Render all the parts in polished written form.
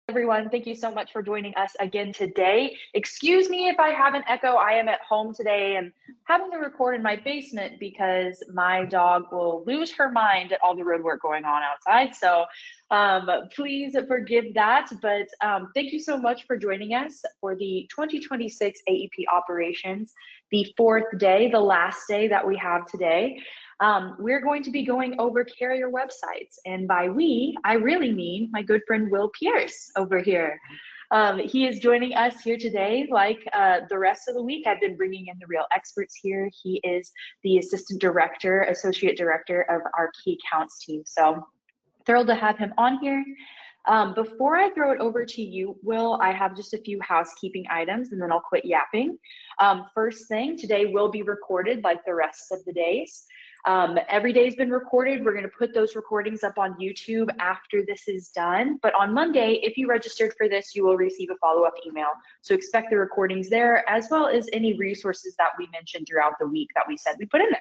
Everyone, thank you so much for joining us again today. Excuse me if I have an echo. I am at home today and having to record in my basement because my dog will lose her mind at all the road work going on outside. So please forgive that. But thank you so much for joining us for the 2026 AEP operations, the fourth day, the last day that we have today. We're going to be going over carrier websites. And by we, I really mean my good friend Will Pierce over here. He is joining us here today. Like the rest of the week, I've been bringing in the real experts here. He is the assistant director, associate director of our key accounts team. So thrilled to have him on here. Before I throw it over to you, Will, I have just a few housekeeping items and then I'll quit yapping. First thing, today will be recorded like the rest of the days. Every day's been recorded. We're going to put those recordings up on YouTube after this is done. But on Monday, if you registered for this, you will receive a follow-up email. So expect the recordings there, as well as any resources that we mentioned throughout the week that we said we put in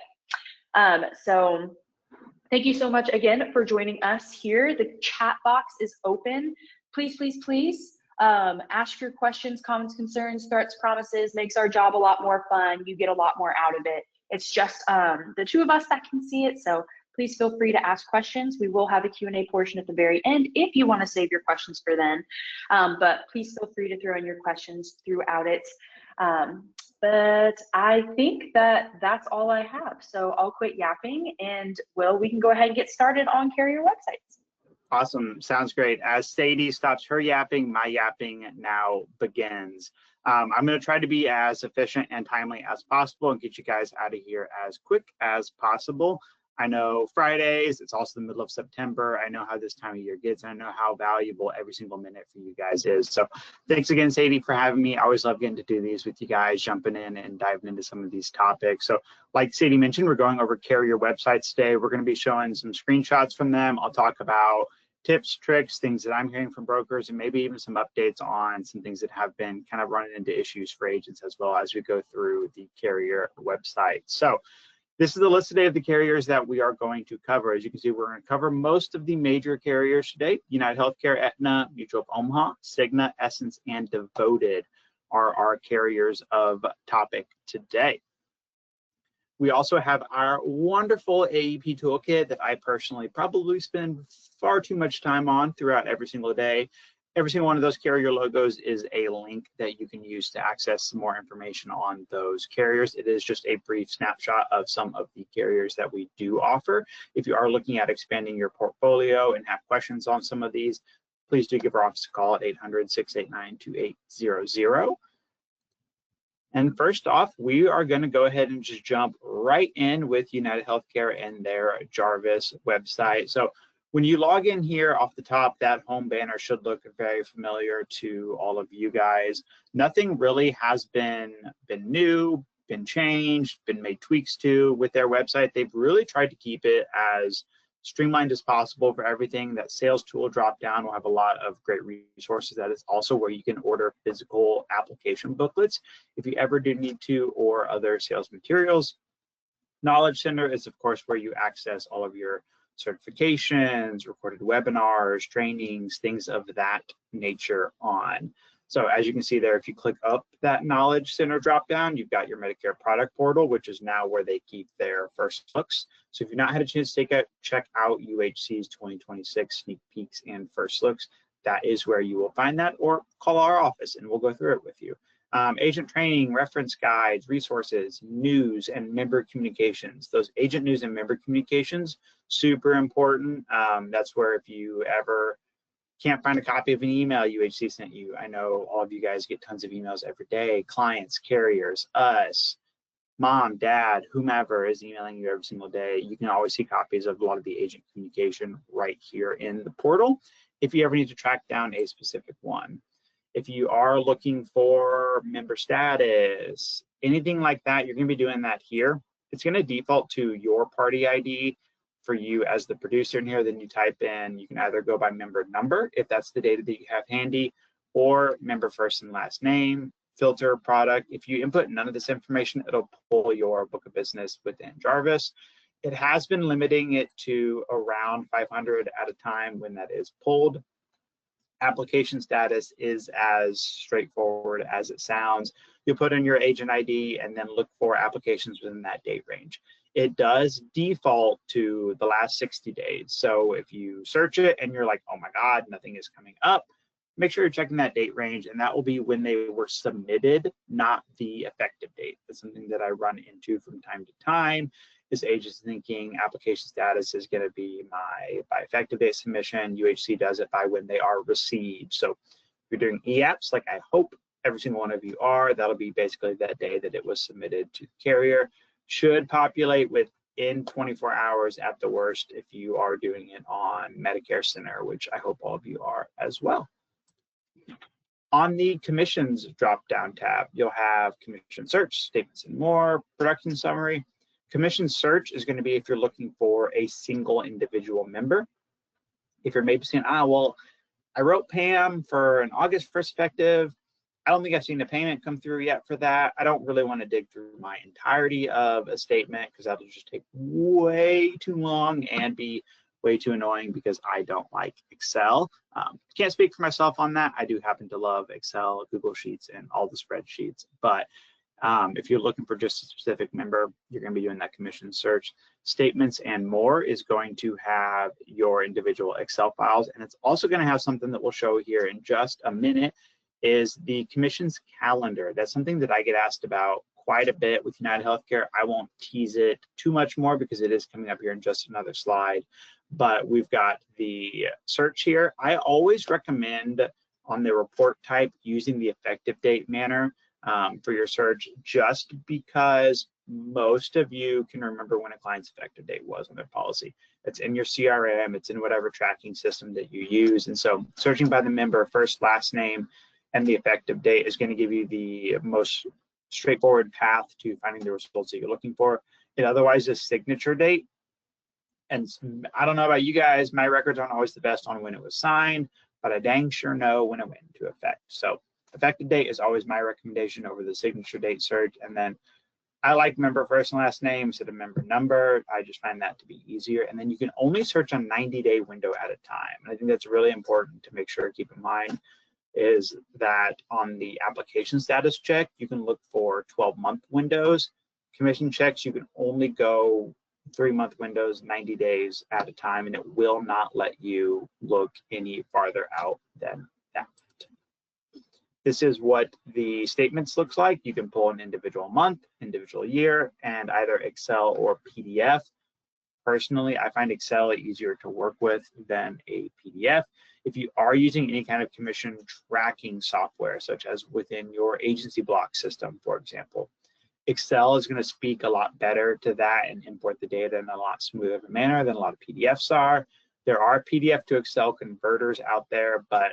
there. So thank you so much again for joining us here. The chat box is open. Please, please, please ask your questions, comments, concerns, threats, promises. Makes our job a lot more fun. You get a lot more out of it. It's just the two of us that can see it, so please feel free to ask questions. We will have a Q&A portion at the very end if you want to save your questions for then, but please feel free to throw in your questions throughout it. But I think that that's all I have, so I'll quit yapping, and Will, we can go ahead and get started on carrier websites. Awesome, sounds great. As Sadie stops her yapping, my yapping now begins. I'm going to try to be as efficient and timely as possible and get you guys out of here as quick as possible. I know Fridays, it's also the middle of September. I know how this time of year gets. I know how valuable every single minute for you guys is. So thanks again, Sadie, for having me. I always love getting to do these with you guys, jumping in and diving into some of these topics. So like Sadie mentioned, we're going over carrier websites today. We're going to be showing some screenshots from them. I'll talk about tips, tricks, things that I'm hearing from brokers, and maybe even some updates on some things that have been kind of running into issues for agents as well as we go through the carrier website. So this is the list today of the carriers that we are going to cover. As you can see, we're going to cover most of the major carriers today. UnitedHealthcare, Aetna, Mutual of Omaha, Cigna, Essence, and Devoted are our carriers of topic today. We also have our wonderful AEP toolkit that I personally probably spend far too much time on throughout every single day. Every single one of those carrier logos is a link that you can use to access some more information on those carriers. It is just a brief snapshot of some of the carriers that we do offer. If you are looking at expanding your portfolio and have questions on some of these, please do give our office a call at 800-689-2800. And first off, we are going to go ahead and just jump right in with UnitedHealthcare and their Jarvis website. So when you log in here off the top, that home banner should look very familiar to all of you guys. Nothing really has been new, been changed, been made tweaks to with their website. They've really tried to keep it as streamlined as possible for everything. That sales tool drop down will have a lot of great resources. That is also where you can order physical application booklets if you ever do need to, or other sales materials. Knowledge Center is of course where you access all of your certifications, recorded webinars, trainings, things of that nature on. So as you can see there, if you click up that Knowledge Center dropdown, you've got your Medicare product portal, which is now where they keep their first looks. So if you've not had a chance to check out UHC's 2026 sneak peeks and first looks, that is where you will find that, or call our office and we'll go through it with you. Agent training, reference guides, resources, news, and member communications. Those agent news and member communications, super important. That's where if you ever can't find a copy of an email UHC sent you, I know all of you guys get tons of emails every day, clients, carriers, us, mom, dad, whomever is emailing you every single day. You can always see copies of a lot of the agent communication right here in the portal if you ever need to track down a specific one. If you are looking for member status, anything like that, you're going to be doing that here. It's going to default to your party ID for you as the producer in here. Then you type in, you can either go by member number, if that's the data that you have handy, or member first and last name, filter, product. If you input none of this information, it'll pull your book of business within Jarvis. It has been limiting it to around 500 at a time when that is pulled. Application status is as straightforward as it sounds. You put in your agent ID and then look for applications within that date range. It does default to the last 60 days. So if you search it and you're like, oh my God, nothing is coming up, make sure you're checking that date range, and that will be when they were submitted, not the effective date. That's something that I run into from time to time, is agents thinking application status is going to be my by effective date submission. UHC does it by when they are received. So if you're doing EAPs, like I hope every single one of you are, that'll be basically that day that it was submitted to the carrier. Should populate within 24 hours at the worst if you are doing it on Medicare Center, which I hope all of you are as well. On the commissions drop-down tab, you'll have commission search, statements and more, production summary. Commission search is going to be if you're looking for a single individual member. If you're maybe saying, well, I wrote Pam for an August 1st effective. I don't think I've seen a payment come through yet for that. I don't really want to dig through my entirety of a statement because that'll just take way too long and be way too annoying because I don't like Excel. Can't speak for myself on that. I do happen to love Excel, Google Sheets, and all the spreadsheets. But if you're looking for just a specific member, you're going to be doing that commission search. Statements and more is going to have your individual Excel files, and it's also going to have something that we'll show here in just a minute, is the commissions calendar. That's something that I get asked about quite a bit with United Healthcare. I won't tease it too much more because it is coming up here in just another slide. But we've got the search here. I always recommend on the report type using the effective date manner for your search, just because most of you can remember when a client's effective date was on their policy. It's in your CRM, it's in whatever tracking system that you use. And so searching by the member, first, last name, and the effective date is going to give you the most straightforward path to finding the results that you're looking for. It otherwise is signature date. And I don't know about you guys, my records aren't always the best on when it was signed, but I dang sure know when it went into effect. So effective date is always my recommendation over the signature date search. And then I like member first and last name instead of member number. I just find that to be easier. And then you can only search a 90-day window at a time. And I think that's really important to make sure to keep in mind, is that on the application status check, you can look for 12-month windows. Commission checks, you can only go 3-month windows, 90 days at a time, and it will not let you look any farther out than that. This is what the statements looks like. You can pull an individual month, individual year, and either Excel or PDF. Personally, I find Excel easier to work with than a PDF. If you are using any kind of commission tracking software, such as within your agency block system, for example, Excel is going to speak a lot better to that and import the data in a lot smoother of a manner than a lot of PDFs are. There are PDF to Excel converters out there, but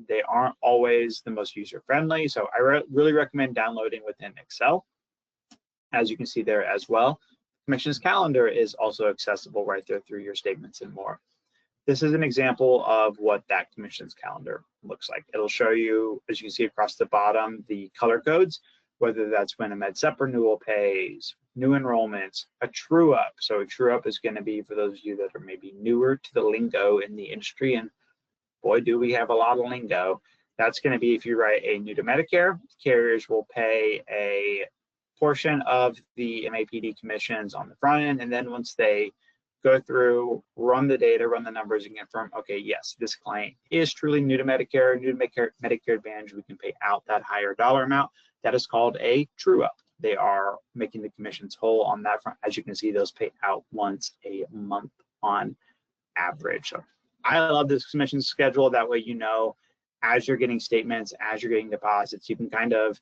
they aren't always the most user-friendly. So I really recommend downloading within Excel, as you can see there as well. Commissions calendar is also accessible right there through your statements and more. This is an example of what that commissions calendar looks like. It'll show you, as you can see across the bottom, the color codes, whether that's when a MedSup renewal pays, new enrollments, a true up. So a true up is going to be for those of you that are maybe newer to the lingo in the industry, and boy, do we have a lot of lingo. That's going to be if you write a new to Medicare, carriers will pay a portion of the MAPD commissions on the front end, and then once they go through, run the data, run the numbers, and confirm, okay, yes, this client is truly new to Medicare, Medicare Advantage, we can pay out that higher dollar amount. That is called a true up. They are making the commissions whole on that front. As you can see, those pay out once a month on average. So I love this commission schedule. That way, you know, as you're getting statements, as you're getting deposits, you can kind of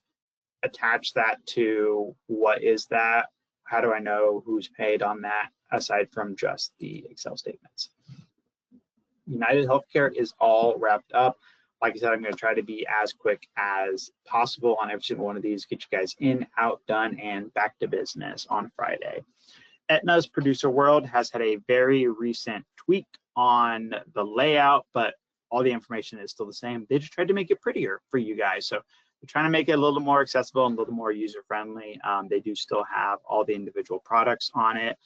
attach that to what is that? How do I know who's paid on that, aside from just the Excel statements? United Healthcare is all wrapped up. Like I said, I'm going to try to be as quick as possible on every single one of these, get you guys in, out, done, and back to business on Friday. Aetna's Producer World has had a very recent tweak on the layout, but all the information is still the same. They just tried to make it prettier for you guys. So they're trying to make it a little more accessible and a little more user-friendly. They do still have all the individual products on it.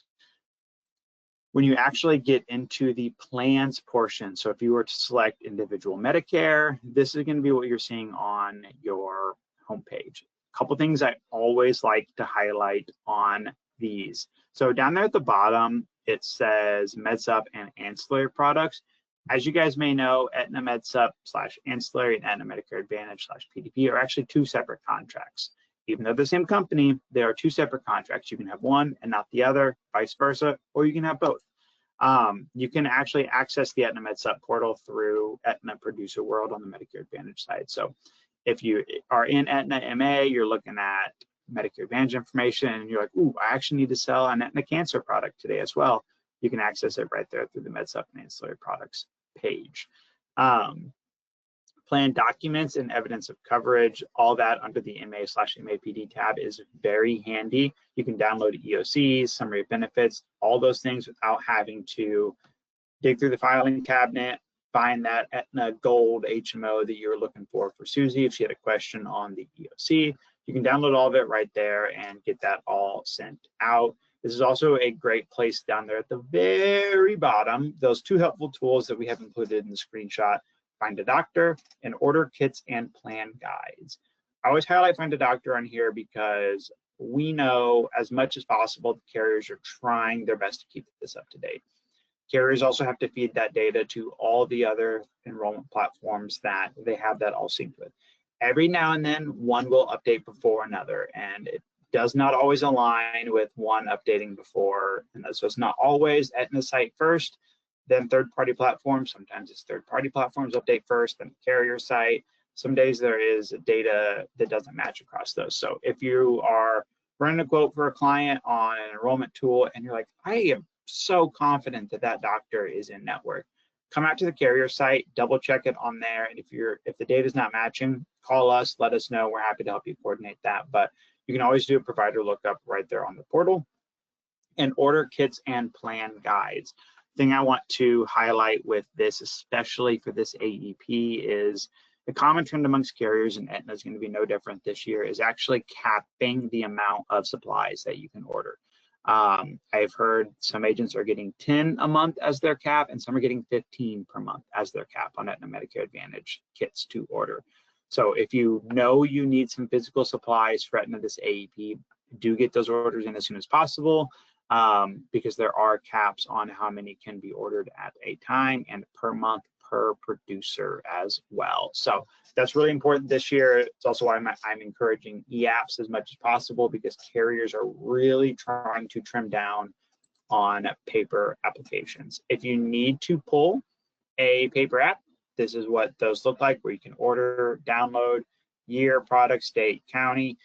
When you actually get into the plans portion, so if you were to select individual Medicare, this is going to be what you're seeing on your homepage. A couple things I always like to highlight on these. So down there at the bottom, it says MedSup and ancillary products. As you guys may know, Aetna MedSup / ancillary and Aetna Medicare Advantage / PDP are actually two separate contracts. Even though the same company, there are two separate contracts. You can have one and not the other, vice versa, or you can have both. You can actually access the Aetna MedSup portal through Aetna Producer World on the Medicare Advantage side. So if you are in Aetna MA, you're looking at Medicare Advantage information, and you're like, ooh, I actually need to sell an Aetna cancer product today as well. You can access it right there through the MedSup and ancillary products page. Plan documents and evidence of coverage, all that under the MA/MAPD tab is very handy. You can download EOCs, summary of benefits, all those things without having to dig through the filing cabinet, find that Aetna Gold HMO that you were looking for Susie if she had a question on the EOC. You can download all of it right there and get that all sent out. This is also a great place down there at the very bottom, those two helpful tools that we have included in the screenshot: Find a Doctor and Order Kits and Plan Guides. I always highlight Find a Doctor on here because we know as much as possible the carriers are trying their best to keep this up to date. Carriers also have to feed that data to all the other enrollment platforms that they have that all synced with. Every now and then, one will update before another, and it does not always align with one updating before. And so it's not always Aetna site first, then third-party platforms. Sometimes it's third-party platforms update first, then the carrier site. Some days there is data that doesn't match across those. So if you are running a quote for a client on an enrollment tool and you're like, I am so confident that that doctor is in network, come out to the carrier site, double check it on there. And if the data is not matching, call us, let us know. We're happy to help you coordinate that. But you can always do a provider lookup right there on the portal. And order kits and plan guides. Thing I want to highlight with this, especially for this AEP, is the common trend amongst carriers, and Aetna is going to be no different this year, is actually capping the amount of supplies that you can order. I've heard some agents are getting 10 a month as their cap, and some are getting 15 per month as their cap on Aetna Medicare Advantage kits to order. So if you know you need some physical supplies for Aetna this AEP, do get those orders in as soon as possible. Because there are caps on how many can be ordered at a time and per month per producer as well. So that's really important this year. It's also why I'm encouraging EAPs as much as possible, because carriers are really trying to trim down on paper applications. If you need to pull a paper app, this is what those look like, where you can order, download, year, product, state, county.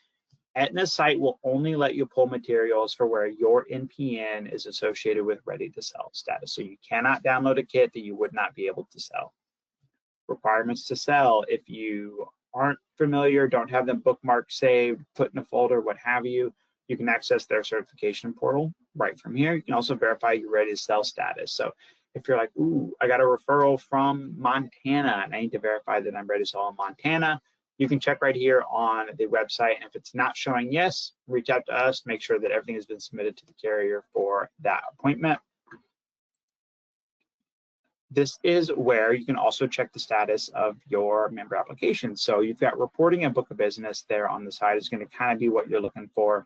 Aetna's site will only let you pull materials for where your NPN is associated with ready to sell status. So you cannot download a kit that you would not be able to sell. Requirements to sell: if you aren't familiar, don't have them bookmarked, saved, put in a folder, what have you, you can access their certification portal right from here. You can also verify your ready to sell status. So if you're like, ooh, I got a referral from Montana and I need to verify that I'm ready to sell in Montana, you can check right here on the website, and if it's not showing yes, reach out to us, make sure that everything has been submitted to the carrier for that appointment. This is where you can also check the status of your member application. So you've got reporting and book of business there on the side. Is going to kind of be what you're looking for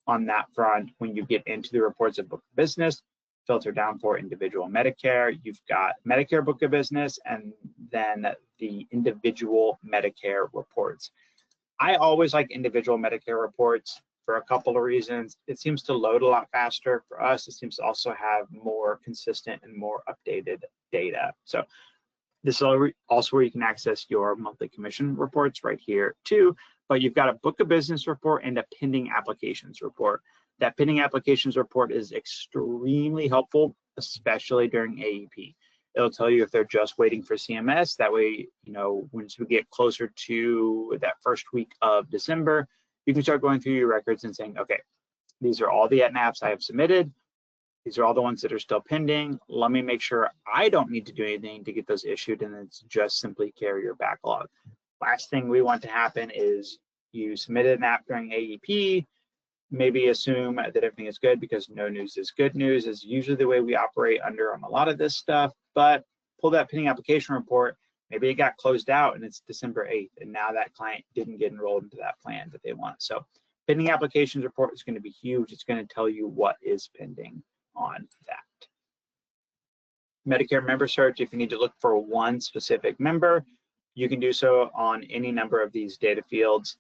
on that front. When you get into the reports of book of business, filter down for individual Medicare. You've got Medicare book of business and then the individual Medicare reports. I always like individual Medicare reports for a couple of reasons. It seems to load a lot faster for us. It seems to also have more consistent and more updated data. So this is also where you can access your monthly commission reports right here too. But you've got a book of business report and a pending applications report. That pending applications report is extremely helpful, especially during AEP. It'll tell you if they're just waiting for CMS. That way, you know, once we get closer to that first week of December, you can start going through your records and saying, okay, these are all the Aetna apps I have submitted. These are all the ones that are still pending. Let me make sure I don't need to do anything to get those issued, and it's just simply carrier backlog. Last thing we want to happen is you submitted an app during AEP, maybe assume that everything is good because no news is good news is usually the way we operate under on a lot of this stuff. But pull that pending application report. Maybe it got closed out and it's December 8th, and now that client didn't get enrolled into that plan that they want. So pending applications report is going to be huge. It's going to tell you what is pending on that. Medicare member search, if you need to look for one specific member, you can do so on any number of these data fields.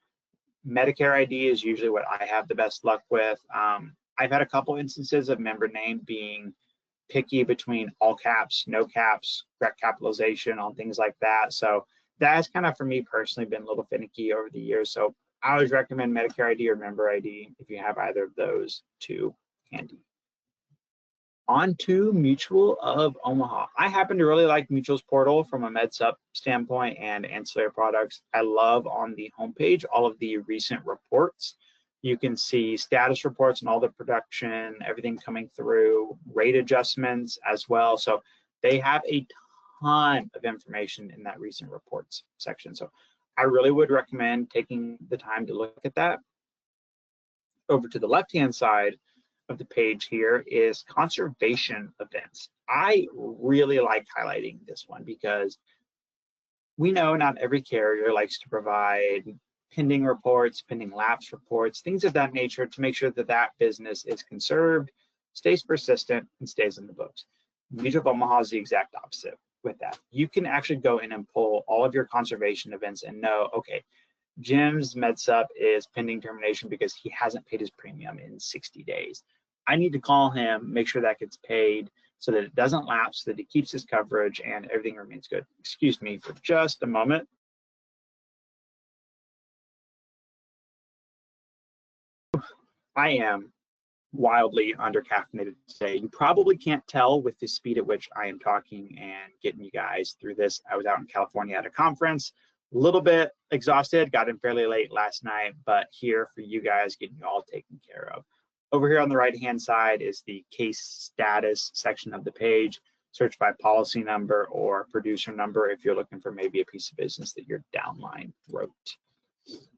Medicare ID is usually what I have the best luck with. I've had a couple instances of member name being picky between all caps, no caps, correct capitalization on things like that. So that has kind of, for me personally, been a little finicky over the years. So I always recommend Medicare ID or member ID if you have either of those two handy. On to Mutual of Omaha. I happen to really like Mutual's portal from a MedSup standpoint and ancillary products. I love on the homepage all of the recent reports. You can see status reports and all the production, everything coming through, rate adjustments as well. So they have a ton of information in that recent reports section. So I really would recommend taking the time to look at that. Over to the left-hand side of the page here is conservation events. I really like highlighting this one because we know not every carrier likes to provide pending reports, pending lapse reports, things of that nature to make sure that that business is conserved, stays persistent, and stays in the books. Mutual of Omaha is the exact opposite with that. You can actually go in and pull all of your conservation events and know, okay, Jim's MedSup is pending termination because he hasn't paid his premium in 60 days. I need to call him, make sure that gets paid so that it doesn't lapse, so that he keeps his coverage and everything remains good. Excuse me for just a moment. I am wildly under-caffeinated today. You probably can't tell with the speed at which I am talking and getting you guys through this. I was out in California at a conference, a little bit exhausted, got in fairly late last night, but here for you guys, getting you all taken care of. Over here on the right-hand side is the case status section of the page. Search by policy number or producer number if you're looking for maybe a piece of business that your downline wrote.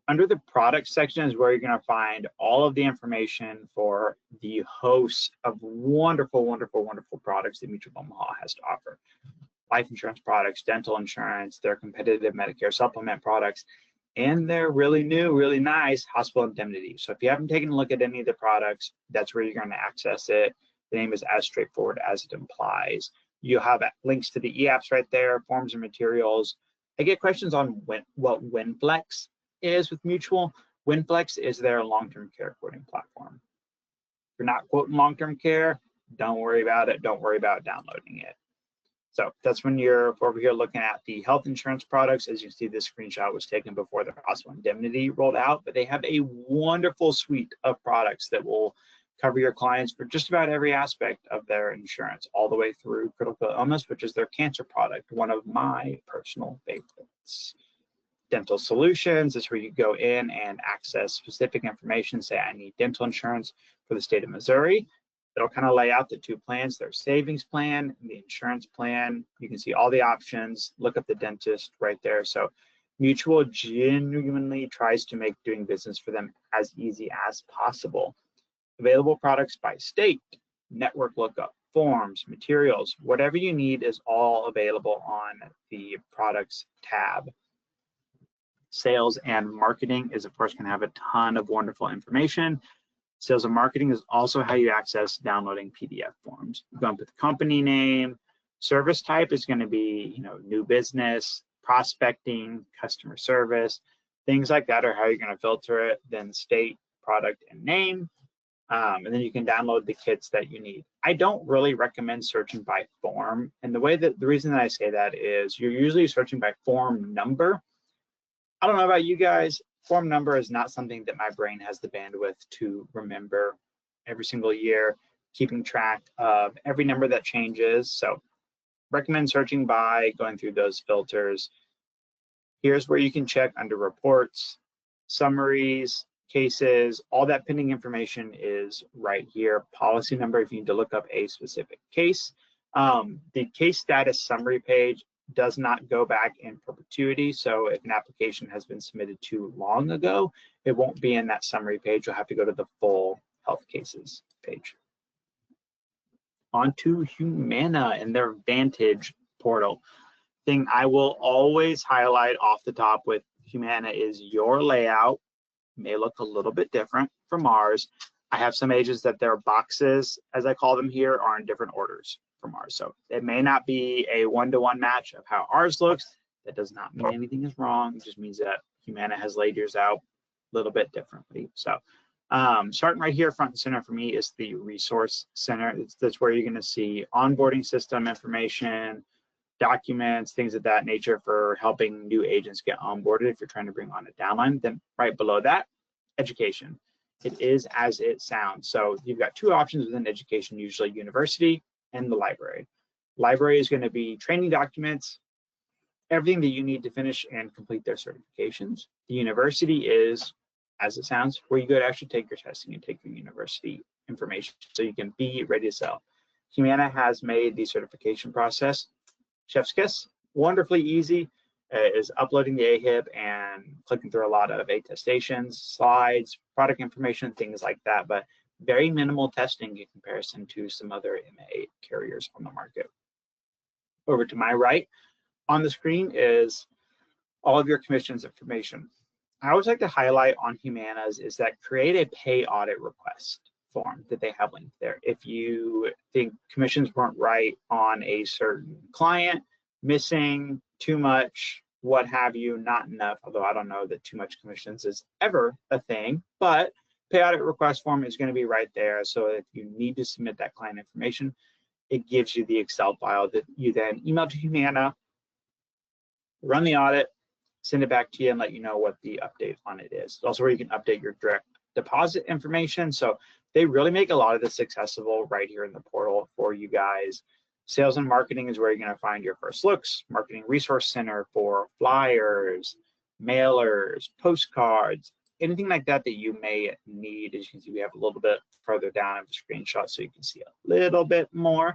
Under the product section is where you're going to find all of the information for the host of wonderful, wonderful, wonderful products that Mutual of Omaha has to offer. Life insurance products, dental insurance, their competitive Medicare supplement products, and their really new, really nice hospital indemnity. So if you haven't taken a look at any of the products, that's where you're going to access it. The name is as straightforward as it implies. You'll have links to the e-apps right there, forms and materials. I get questions on what WinFlex is with Mutual. WinFlex is their long-term care quoting platform. If you're not quoting long-term care, don't worry about it. Don't worry about downloading it. So that's when you're over here looking at the health insurance products. As you see, this screenshot was taken before the hospital indemnity rolled out, but they have a wonderful suite of products that will cover your clients for just about every aspect of their insurance, all the way through critical illness, which is their cancer product, one of my personal favorites. Dental solutions is where you go in and access specific information. Say I need dental insurance for the state of Missouri. It'll kind of lay out the two plans, their savings plan and the insurance plan. You can see all the options, look up the dentist right there. So Mutual genuinely tries to make doing business for them as easy as possible. Available products by state, network lookup, forms, materials, whatever you need is all available on the products tab. Sales and marketing is, of course, going to have a ton of wonderful information. Sales and marketing is also how you access downloading PDF forms. You're going to put the company name. Service type is going to be, new business, prospecting, customer service, things like that are how you're going to filter it. Then state, product, and name. And then you can download the kits that you need. I don't really recommend searching by form. And the reason that I say that is you're usually searching by form number. I don't know about you guys. Form number is not something that my brain has the bandwidth to remember every single year, keeping track of every number that changes. So recommend searching by going through those filters. Here's where you can check under reports, summaries, cases, all that pending information is right here. Policy number if you need to look up a specific case. The case status summary page does not go back in perpetuity. So if an application has been submitted too long ago, it won't be in that summary page. You'll have to go to the full health cases page. On to Humana and their Vantage portal. Thing I will always highlight off the top with Humana is your layout may look a little bit different from ours. I have some agents that their boxes, as I call them here, are in different orders from ours. So it may not be a one-to-one match of how ours looks. That does not mean anything is wrong. It just means that Humana has laid yours out a little bit differently. So starting right here, front and center for me is the resource center. That's where you're going to see onboarding system information, documents, things of that nature for helping new agents get onboarded if you're trying to bring on a downline. Then right below that, education. It is as it sounds. So you've got two options within education, usually university and the library. Library is going to be training documents, everything that you need to finish and complete their certifications. The university is, as it sounds, where you go to actually take your testing and take your university information so you can be ready to sell. Humana has made the certification process chef's kiss, wonderfully easy. Is uploading the AHIP and clicking through a lot of attestations, slides, product information, things like that, but very minimal testing in comparison to some other MA carriers on the market. Over to my right on the screen is all of your commissions information. I always like to highlight on Humana's is that create a pay audit request form that they have linked there. If you think commissions weren't right on a certain client, missing, too much, what have you, not enough, although I don't know that too much commissions is ever a thing, but pay audit request form is going to be right there. So if you need to submit that client information, it gives you the Excel file that you then email to Humana, run the audit, send it back to you and let you know what the update on it is. It's also where you can update your direct deposit information. So they really make a lot of this accessible right here in the portal for you guys. Sales and marketing is where you're going to find your first looks, marketing resource center for flyers, mailers, postcards, anything like that that you may need. As you can see, we have a little bit further down of the screenshot so you can see a little bit more.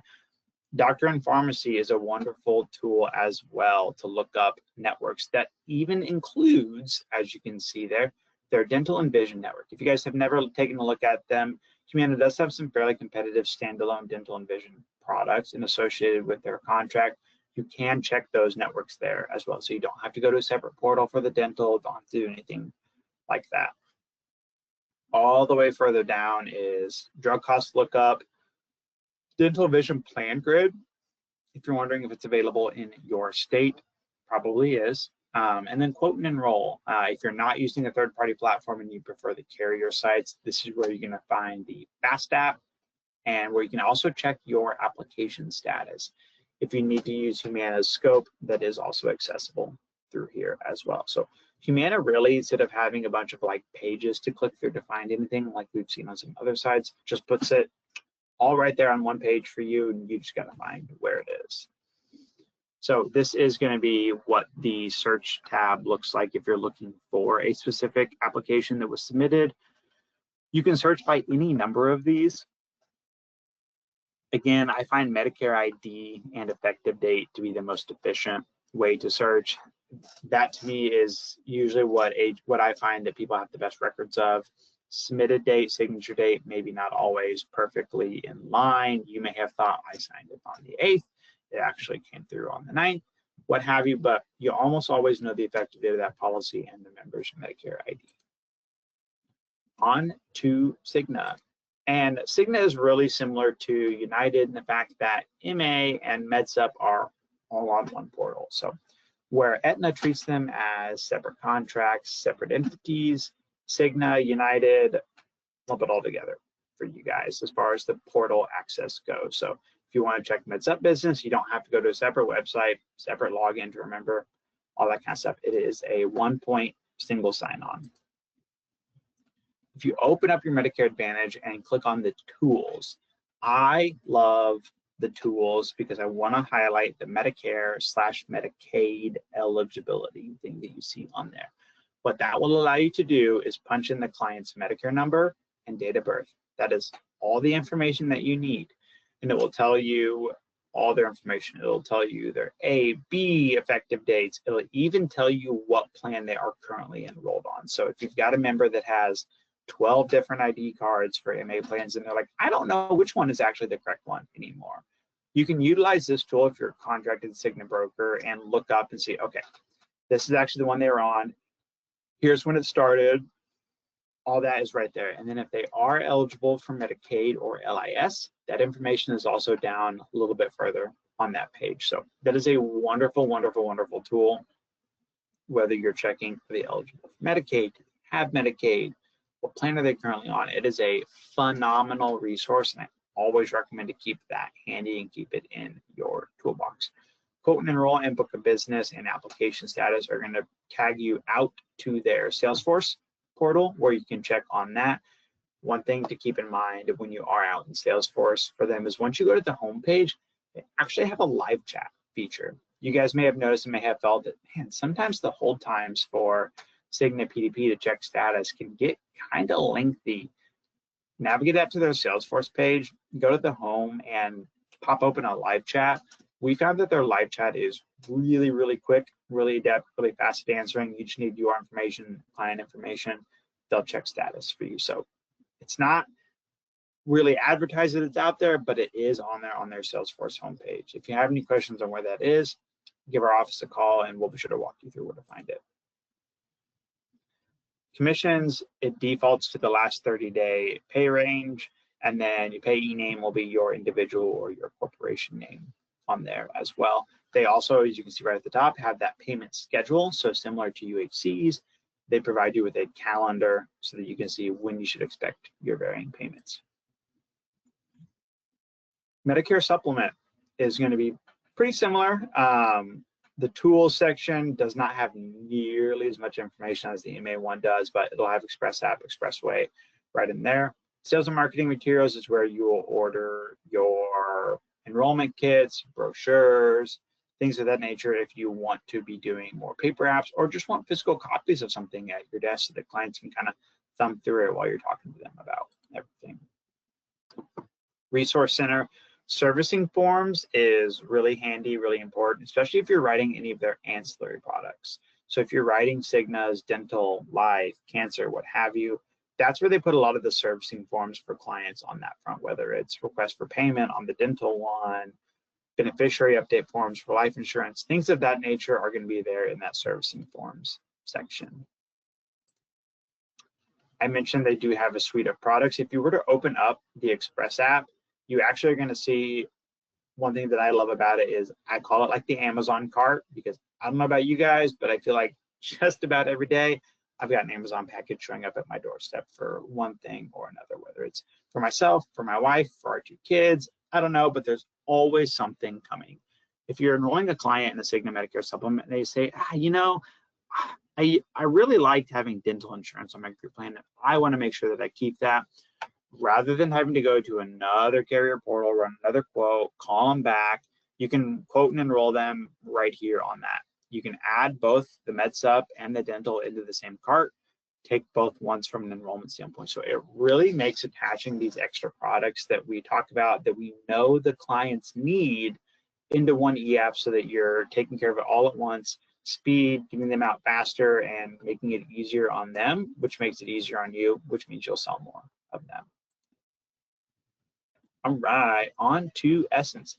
Doctor and pharmacy is a wonderful tool as well to look up networks that even includes, as you can see there, their dental and vision network. If you guys have never taken a look at them, Humana does have some fairly competitive standalone dental and vision products and associated with their contract. You can check those networks there as well. So you don't have to go to a separate portal for the dental, don't have to do anything like that. All the way further down is drug cost lookup, dental vision plan grid. If you're wondering if it's available in your state, probably is. And then quote and enroll. If you're not using a third-party platform and you prefer the carrier sites, this is where you're going to find the Fast app and where you can also check your application status. If you need to use Humana's scope, that is also accessible through here as well. So Humana really, instead of having a bunch of like pages to click through to find anything like we've seen on some other sites, just puts it all right there on one page for you, and you just got to find where it is. So this is going to be what the search tab looks like if you're looking for a specific application that was submitted. You can search by any number of these. Again, I find Medicare ID and effective date to be the most efficient way to search. That to me is usually what I find that people have the best records of. Submitted date, signature date, maybe not always perfectly in line. You may have thought I signed it on the 8th. It actually came through on the 9th, what have you, but you almost always know the effective date of that policy and the member's Medicare ID. On to Cigna. And Cigna is really similar to United in the fact that MA and MedSup are all on one portal. So where Aetna treats them as separate contracts, separate entities, Cigna, United, lump it all together for you guys as far as the portal access goes. So if you want to check MedSup business, you don't have to go to a separate website, separate login to remember all that kind of stuff. It is a one-point single sign-on. If you open up your Medicare Advantage and click on the tools, I love the tools because I want to highlight the Medicare/Medicaid eligibility thing that you see on there. What that will allow you to do is punch in the client's Medicare number and date of birth. That is all the information that you need. And it will tell you all their information. It'll tell you their A, B effective dates. It'll even tell you what plan they are currently enrolled on. So if you've got a member that has 12 different ID cards for MA plans and they're like, I don't know which one is actually the correct one anymore, you can utilize this tool if you're a contracted Cigna broker and look up and see, okay, this is actually the one they were on. Here's when it started. All that is right there. And then if they are eligible for Medicaid or LIS, that information is also down a little bit further on that page. So that is a wonderful, wonderful, wonderful tool, whether you're checking for the eligible for Medicaid, have Medicaid, what plan are they currently on. It is a phenomenal resource, and I always recommend to keep that handy and keep it in your toolbox. Quote and enroll and book a business and application status are going to tag you out to their Salesforce portal where you can check on that. One thing to keep in mind when you are out in Salesforce for them is once you go to the home page, they actually have a live chat feature. You guys may have noticed and may have felt that, man, sometimes the hold times for Cigna PDP to check status can get kind of lengthy. Navigate that to their Salesforce page, go to the home and pop open a live chat. We found that their live chat is really, really quick, really adept, really fast at answering. You just need your information, client information. They'll check status for you. So it's not really advertised that it's out there, but it is on their Salesforce homepage. If you have any questions on where that is, give our office a call and we'll be sure to walk you through where to find it. Commissions, it defaults to the last 30-day pay range, and then your payee name will be your individual or your corporation name on there as well. They also, as you can see right at the top, have that payment schedule. So similar to UHC's, they provide you with a calendar so that you can see when you should expect your varying payments. Medicare supplement is going to be pretty similar. The tools section does not have nearly as much information as the MA one does, but it'll have Express App, Expressway right in there. Sales and marketing materials is where you will order your enrollment kits, brochures, things of that nature if you want to be doing more paper apps or just want physical copies of something at your desk so that clients can kind of thumb through it while you're talking to them about everything. Resource Center. Servicing forms is really handy, really important, especially if you're writing any of their ancillary products. So if you're writing Cigna's, dental, life, cancer, what have you, that's where they put a lot of the servicing forms for clients on that front, whether it's request for payment on the dental one, beneficiary update forms for life insurance, things of that nature are going to be there in that servicing forms section. I mentioned they do have a suite of products. If you were to open up the Express app, you actually are going to see one thing that I love about it is I call it like the Amazon cart, because I don't know about you guys, but I feel like just about every day I've got an Amazon package showing up at my doorstep for one thing or another, whether it's for myself, for my wife, for our 2 kids, I don't know, but there's always something coming. If you're enrolling a client in a Cigna Medicare supplement, and they say, you know, I really liked having dental insurance on my group plan, and I want to make sure that I keep that. Rather than having to go to another carrier portal, run another quote, call them back, you can quote and enroll them right here on that. You can add both the MedSup and the dental into the same cart, take both ones from an enrollment standpoint. So it really makes attaching these extra products that we talk about, that we know the clients need, into one e-app so that you're taking care of it all at once, speed, getting them out faster, and making it easier on them, which makes it easier on you, which means you'll sell more of them. All right, on to Essence.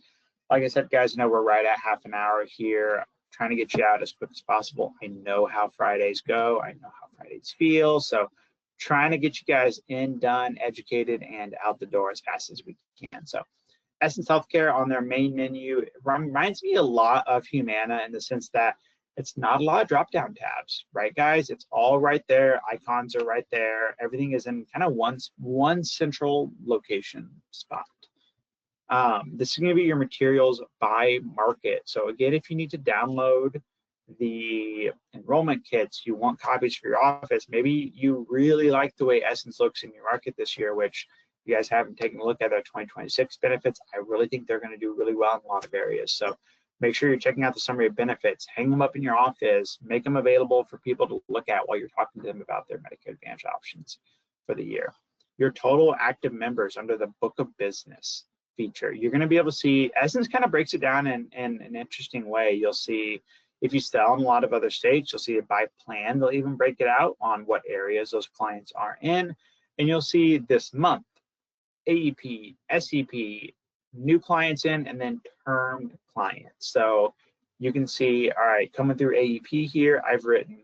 Like I said, guys, I know we're right at half an hour here. I'm trying to get you out as quick as possible. I know how Fridays go. I know how Fridays feel. So trying to get you guys in, done, educated, and out the door as fast as we can. So Essence Healthcare on their main menu reminds me a lot of Humana in the sense that it's not a lot of drop-down tabs, right, guys? It's all right there. Icons are right there. Everything is in kind of one central location spot. This is going to be your materials by market. So again, if you need to download the enrollment kits, you want copies for your office, maybe you really like the way Essence looks in your market this year, which you guys haven't taken a look at their 2026 benefits. I really think they're going to do really well in a lot of areas. So make sure you're checking out the summary of benefits, hang them up in your office, make them available for people to look at while you're talking to them about their Medicare Advantage options for the year. Your total active members under the book of business, feature. You're going to be able to see, Essence kind of breaks it down in an interesting way. You'll see if you sell in a lot of other states, you'll see it by plan. They'll even break it out on what areas those clients are in. And you'll see this month, AEP, SEP, new clients in, and then termed clients. So you can see, all right, coming through AEP here, I've written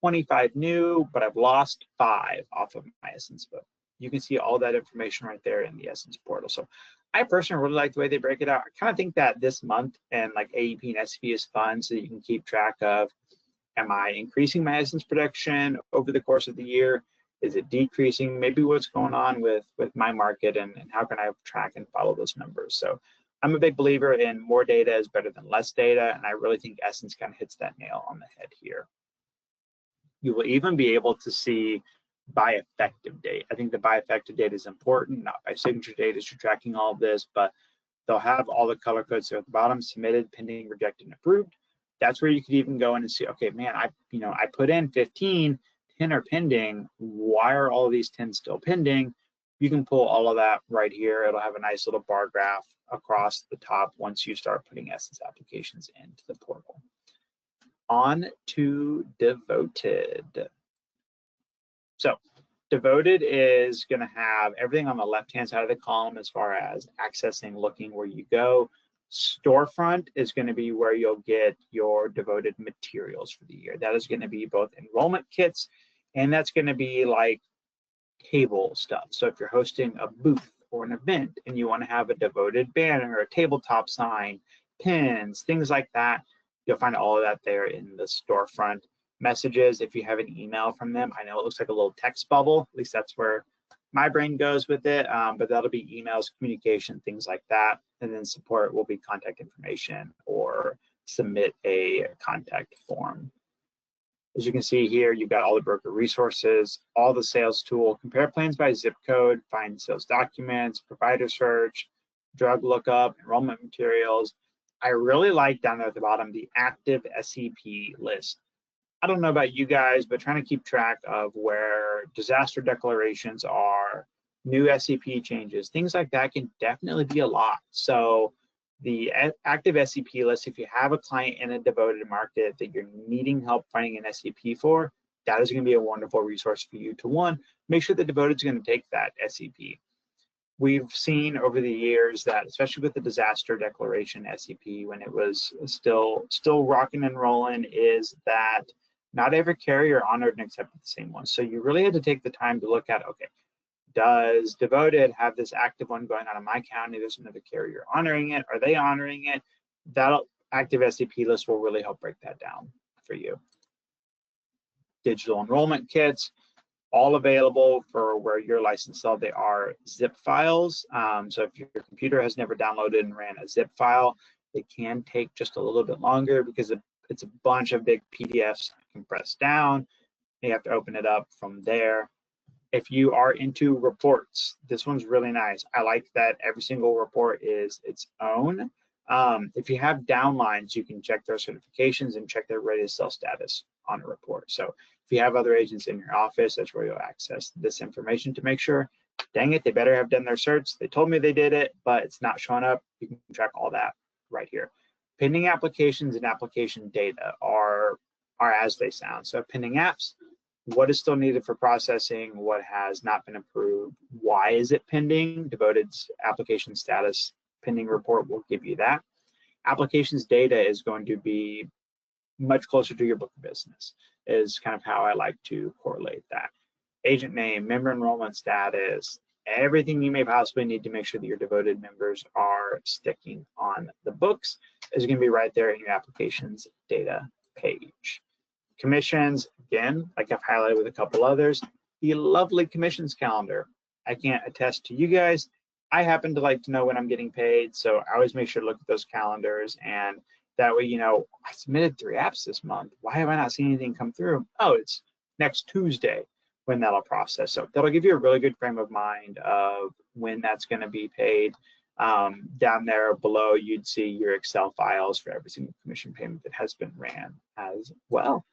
25 new, but I've lost 5 off of my Essence book. You can see all that information right there in the Essence portal. So I personally really like the way they break it out. I kind of think that this month and like AEP and SEP is fun, so you can keep track of, am I increasing my Essence production over the course of the year? Is it decreasing? Maybe what's going on with my market, and how can I track and follow those numbers? So I'm a big believer in more data is better than less data, and I really think Essence kind of hits that nail on the head here. You will even be able to see by effective date. I think the by effective date is important, not by signature date as you're tracking all of this, but they'll have all the color codes there at the bottom: submitted, pending, rejected, and approved. That's where you could even go in and see, okay, man, I put in 15, 10 are pending. Why are all of these 10 still pending? You can pull all of that right here. It'll have a nice little bar graph across the top once you start putting Essence applications into the portal. On to Devoted. So Devoted is going to have everything on the left-hand side of the column as far as accessing, looking where you go. Storefront is going to be where you'll get your Devoted materials for the year. That is going to be both enrollment kits, and that's going to be like table stuff. So if you're hosting a booth or an event and you want to have a Devoted banner, a tabletop sign, pins, things like that, you'll find all of that there in the Storefront. Messages, if you have an email from them, I know it looks like a little text bubble, at least that's where my brain goes with it, but that'll be emails, communication, things like that. And then support will be contact information or submit a contact form. As you can see here, you've got all the broker resources, all the sales tool, compare plans by zip code, find sales documents, provider search, drug lookup, enrollment materials. I really like down there at the bottom, the active SEP list. I don't know about you guys, but trying to keep track of where disaster declarations are, new SEP changes, things like that can definitely be a lot. So the active SEP list, if you have a client in a Devoted market that you're needing help finding an SEP for, that is going to be a wonderful resource for you to, one, make sure that Devoted is going to take that SEP. We've seen over the years that, especially with the disaster declaration SEP, when it was still rocking and rolling, is that not every carrier honored and accepted the same one. So you really had to take the time to look at, okay, does Devoted have this active one going on in my county? There's another carrier honoring it. Are they honoring it? That active SEP list will really help break that down for you. Digital enrollment kits, all available for where you're licensed. So they are zip files. So if your computer has never downloaded and ran a zip file, it can take just a little bit longer because it's a bunch of big PDFs compressed down. You have to open it up from there. If you are into reports, this one's really nice. I like that every single report is its own. If you have downlines, you can check their certifications and check their ready to sell status on a report. So if you have other agents in your office, that's where you'll access this information to make sure, dang it, they better have done their certs. They told me they did it, but it's not showing up. You can track all that right here. Pending applications and application data are as they sound. So pending apps, what is still needed for processing, what has not been approved, why is it pending? Devoted's application status pending report will give you that. Applications data is going to be much closer to your book of business, is kind of how I like to correlate that. Agent name, member enrollment status, everything you may possibly need to make sure that your Devoted members are sticking on the books is going to be right there in your applications data page. Commissions, again, like I've highlighted with a couple others, the lovely commissions calendar. I can't attest to you guys. I happen to like to know when I'm getting paid, so I always make sure to look at those calendars, and that way, you know, I submitted 3 apps this month. Why have I not seen anything come through? Oh, it's next Tuesday when that'll process. So that'll give you a really good frame of mind of when that's going to be paid. Down there below, you'd see your Excel files for every single commission payment that has been ran as well.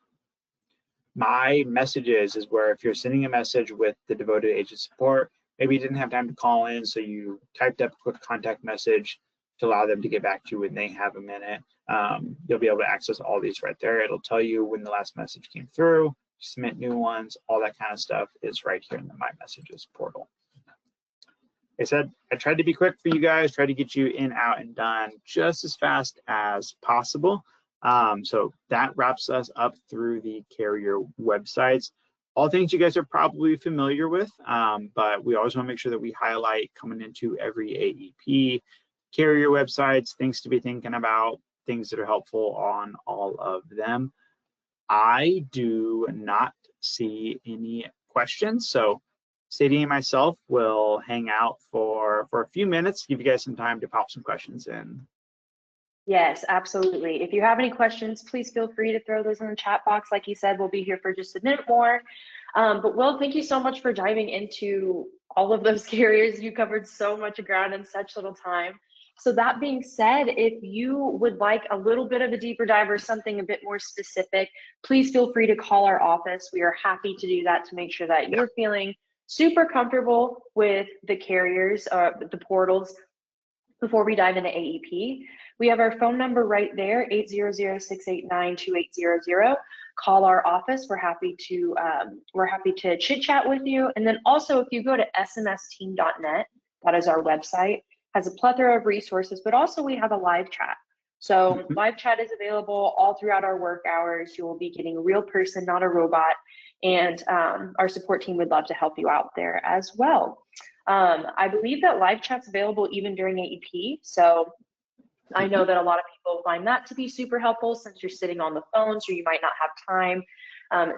My messages is where if you're sending a message with the Devoted agent support, maybe you didn't have time to call in, so you typed up a quick contact message to allow them to get back to you when they have a minute. You'll be able to access all these right there. It'll tell you when the last message came through, submit new ones, all that kind of stuff is right here in the My Messages portal. Like I said, I tried to be quick for you guys, tried to get you in, out, and done just as fast as possible. So that wraps us up through the carrier websites. All things you guys are probably familiar with, but we always want to make sure that we highlight coming into every AEP, carrier websites, things to be thinking about, things that are helpful on all of them. I do not see any questions, so Sadie and myself will hang out for a few minutes, give you guys some time to pop some questions in. Yes, absolutely. If you have any questions, please feel free to throw those in the chat box. Like you said, we'll be here for just a minute more. But Will, thank you so much for diving into all of those carriers. You covered so much ground in such little time. So that being said, if you would like a little bit of a deeper dive or something a bit more specific, please feel free to call our office. We are happy to do that to make sure that you're feeling super comfortable with the carriers, the portals, before we dive into AEP. We have our phone number right there, 800-689-2800. Call our office. We're happy to chit chat with you. And then also, if you go to smsteam.net, that is our website, has a plethora of resources, but also we have a live chat. So live chat is available all throughout our work hours. You will be getting a real person, not a robot. And our support team would love to help you out there as well. I believe that live chat's available even during AEP. So I know that a lot of people find that to be super helpful since you're sitting on the phone, so you might not have time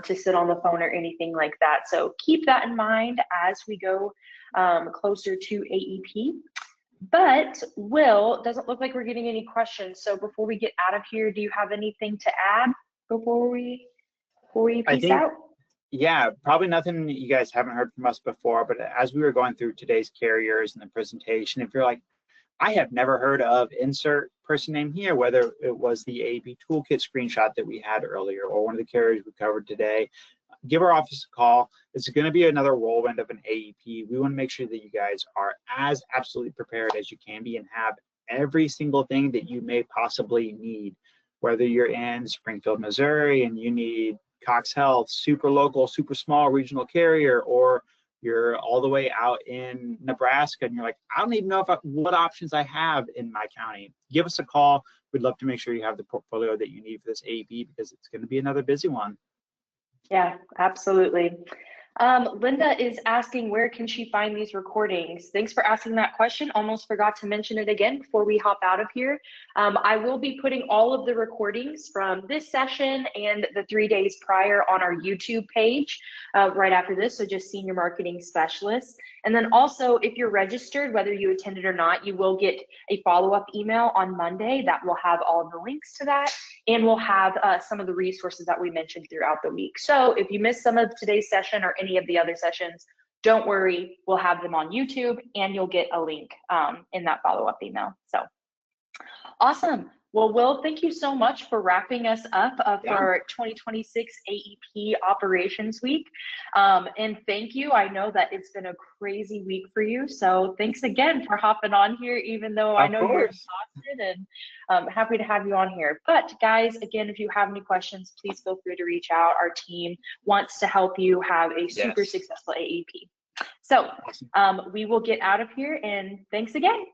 to sit on the phone or anything like that. So keep that in mind as we go closer to AEP. But Will, doesn't look like we're getting any questions. So before we get out of here, do you have anything to add before we peace out? Yeah, probably nothing you guys haven't heard from us before, but as we were going through today's carriers and the presentation, if you're like, I have never heard of insert person name here, whether it was the AEP toolkit screenshot that we had earlier or one of the carriers we covered today, give our office a call. It's going to be another whirlwind of an AEP. We want to make sure that you guys are as absolutely prepared as you can be and have every single thing that you may possibly need, whether you're in Springfield, Missouri, and you need Cox Health, super local, super small regional carrier, or you're all the way out in Nebraska and you're like, I don't even know what options I have in my county. Give us a call. We'd love to make sure you have the portfolio that you need for this AEP because it's going to be another busy one. Yeah, absolutely. Linda is asking, where can she find these recordings? Thanks for asking that question. Almost forgot to mention it again before we hop out of here. I will be putting all of the recordings from this session and the 3 days prior on our YouTube page right after this, so just Senior Marketing Specialists. And then also, if you're registered, whether you attended or not, you will get a follow-up email on Monday that will have all of the links to that, and we'll have some of the resources that we mentioned throughout the week. So if you missed some of today's session or any of the other sessions, don't worry, we'll have them on YouTube and you'll get a link in that follow-up email. So awesome. Well, Will, thank you so much for wrapping us up for our 2026 AEP Operations Week. And thank you. I know that it's been a crazy week for you. So thanks again for hopping on here, even though I know you're exhausted, and happy to have you on here. But guys, again, if you have any questions, please feel free to reach out. Our team wants to help you have a super successful AEP. So we will get out of here, and thanks again.